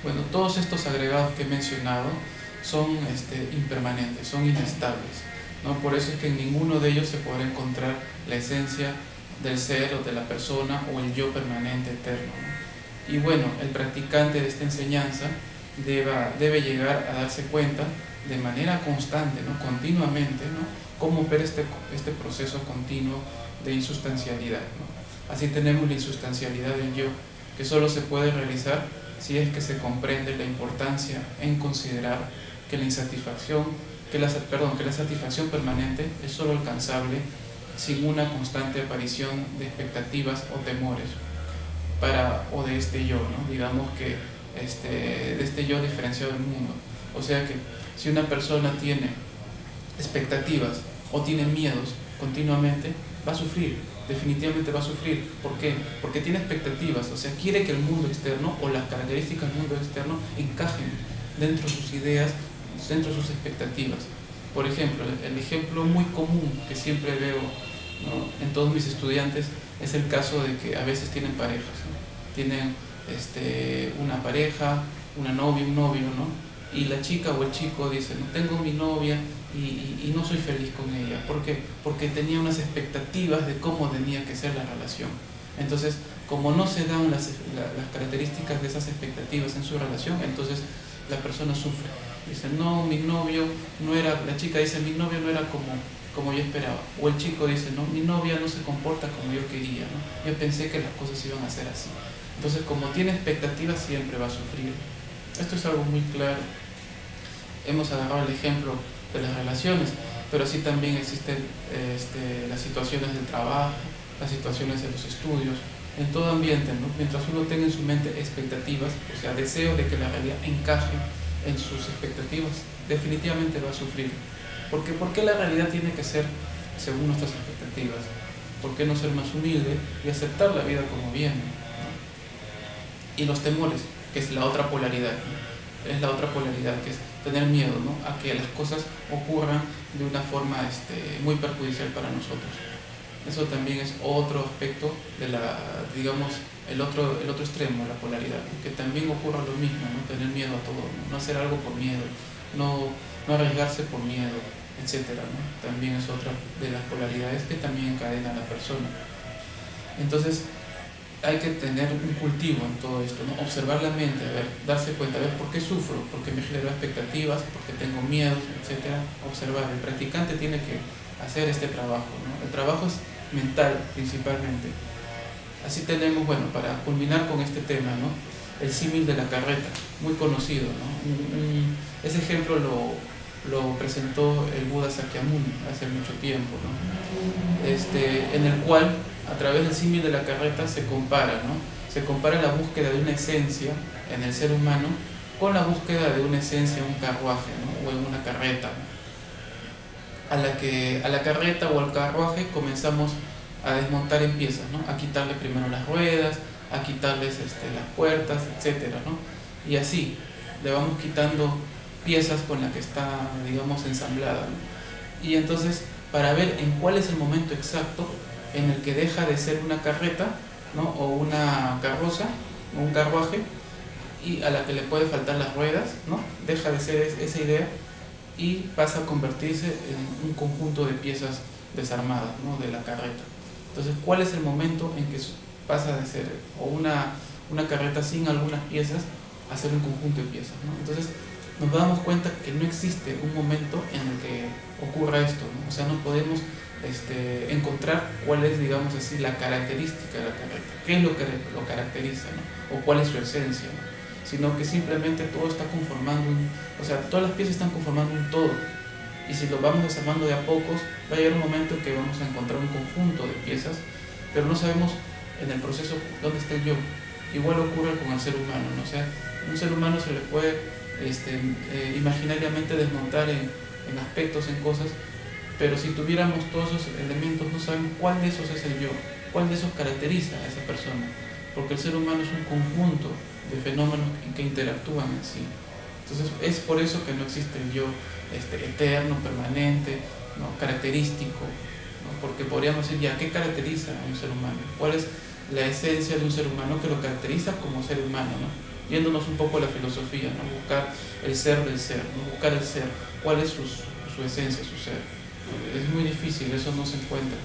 Bueno, todos estos agregados que he mencionado son impermanentes, son inestables, ¿no? Por eso es que en ninguno de ellos se podrá encontrar la esencia del ser o de la persona o el yo permanente eterno, ¿no? Y bueno, el practicante de esta enseñanza debe llegar a darse cuenta de manera constante, ¿no? Continuamente, ¿no? Cómo opera este proceso continuo de insustancialidad, ¿no? Así tenemos la insustancialidad del yo, que solo se puede realizar si es que se comprende la importancia en considerar que la satisfacción permanente es solo alcanzable sin una constante aparición de expectativas o temores o de este yo, ¿no? Digamos que de este yo diferenciado del mundo. O sea que si una persona tiene expectativas o tiene miedos continuamente, va a sufrir, definitivamente va a sufrir. ¿Por qué? Porque tiene expectativas, o sea, quiere que el mundo externo o las características del mundo externo encajen dentro de sus ideas, dentro de sus expectativas. Por ejemplo, el ejemplo muy común que siempre veo, ¿no?, en todos mis estudiantes es el caso de que a veces tienen parejas, ¿no? Tienen una pareja, una novia, un novio, ¿no? Y la chica o el chico dice, no, tengo mi novia y no soy feliz con ella. ¿Por qué? Porque tenía unas expectativas de cómo tenía que ser la relación. Entonces, como no se dan las características de esas expectativas en su relación, entonces la persona sufre. Dice, no, mi novio no era, la chica dice, mi novio no era como yo esperaba. O el chico dice, no, mi novia no se comporta como yo quería, ¿no? Yo pensé que las cosas iban a ser así. Entonces, como tiene expectativas, siempre va a sufrir. Esto es algo muy claro. Hemos agarrado el ejemplo de las relaciones, pero así también existen las situaciones del trabajo, las situaciones de los estudios, en todo ambiente, ¿no? Mientras uno tenga en su mente expectativas, o sea, deseos de que la realidad encaje en sus expectativas, definitivamente va a sufrir. Porque ¿por qué la realidad tiene que ser según nuestras expectativas? ¿Por qué no ser más humilde y aceptar la vida como viene, ¿no? Y los temores, que es la otra polaridad, ¿no? Es la otra polaridad, que es tener miedo, ¿no?, a que las cosas ocurran de una forma muy perjudicial para nosotros. Eso también es otro aspecto de digamos, el otro extremo, la polaridad, ¿no?, que también ocurra lo mismo, ¿no?, tener miedo a todo, ¿no?, no hacer algo por miedo, no arriesgarse por miedo, etcétera, ¿no? También es otra de las polaridades que también encadena a la persona. Entonces, hay que tener un cultivo en todo esto, ¿no? Observar la mente, darse cuenta, por qué sufro, porque me generó expectativas, porque tengo miedos, etcétera. Observar. El practicante tiene que hacer este trabajo, ¿no? El trabajo es mental principalmente. Así tenemos, bueno, para culminar con este tema, ¿no?, el símil de la carreta, muy conocido, ¿no? Ese ejemplo lo presentó el Buda Sakyamuni hace mucho tiempo, ¿no? En el cual, a través del símil de la carreta, se compara, ¿no? Se compara la búsqueda de una esencia en el ser humano con la búsqueda de una esencia en un carruaje, ¿no?, o en una carreta, ¿no? A la carreta o al carruaje comenzamos a desmontar en piezas, ¿no?, a quitarle primero las ruedas, a quitarles las puertas, etcétera, ¿no? Y así le vamos quitando piezas con las que está, digamos, ensamblada, ¿no? Y entonces, para ver en cuál es el momento exacto en el que deja de ser una carreta, ¿no?, o una carroza, o un carruaje, y a la que le puede faltar las ruedas, ¿no?, deja de ser esa idea y pasa a convertirse en un conjunto de piezas desarmadas, ¿no?, de la carreta. Entonces, ¿cuál es el momento en que pasa de ser una carreta sin algunas piezas a ser un conjunto de piezas, ¿no? Entonces, nos damos cuenta que no existe un momento en el que ocurra esto, ¿no? O sea, no podemos encontrar cuál es, digamos así, la característica de la carreta, qué es lo que lo caracteriza, ¿no?, o cuál es su esencia, ¿no?, sino que simplemente todo está conformando o sea, todas las piezas están conformando un todo, y si lo vamos desarmando de a pocos, va a llegar un momento en que vamos a encontrar un conjunto de piezas, pero no sabemos en el proceso dónde está el yo. Igual ocurre con el ser humano, ¿no? O sea, un ser humano se le puede imaginariamente desmontar en aspectos, en cosas, pero si tuviéramos todos esos elementos, no sabemos cuál de esos es el yo, cuál de esos caracteriza a esa persona, porque el ser humano es un conjunto de fenómenos que interactúan en sí. Entonces, es por eso que no existe el yo eterno, permanente, ¿no?, característico, ¿no?, porque podríamos decir, ya, ¿qué caracteriza a un ser humano? ¿Cuál es la esencia de un ser humano que lo caracteriza como ser humano, ¿no? yéndonos un poco a la filosofía, ¿no? Buscar el ser del ser, ¿no? Buscar el ser, cuál es su esencia, su ser. Es muy difícil, eso no se encuentra,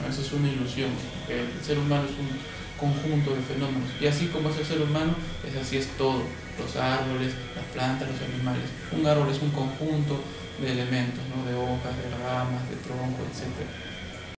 ¿no? Eso es una ilusión, porque el ser humano es un conjunto de fenómenos, y así como es el ser humano, así es todo, los árboles, las plantas, los animales. Un árbol es un conjunto de elementos, ¿no? De hojas, de ramas, de tronco, etc.